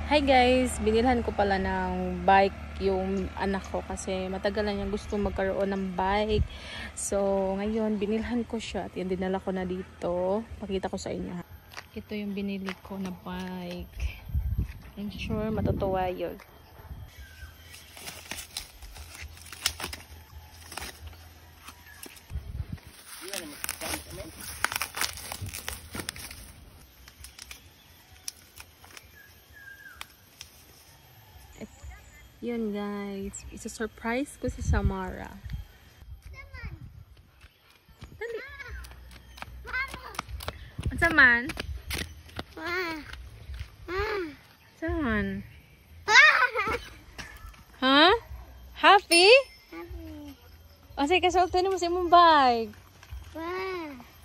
Hi guys, binilhan ko pala ng bike yung anak ko kasi matagal na niyang gusto magkaroon ng bike. So, ngayon binilhan ko siya at yan dinala ko na dito. Pakita ko sa inyo. Ito yung binili ko na bike. I'm sure matutuwa yun. Yun guys, isa surprise ko si Samara. Dali. Ang saman? Saman? Ha? Happy? O sige, kasultan mo sa imong bike.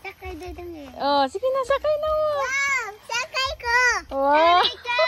Sakay dadang eh. Oh, sige na, sakay na mo. Wow! Sakay ko! Wow! Sakay ko!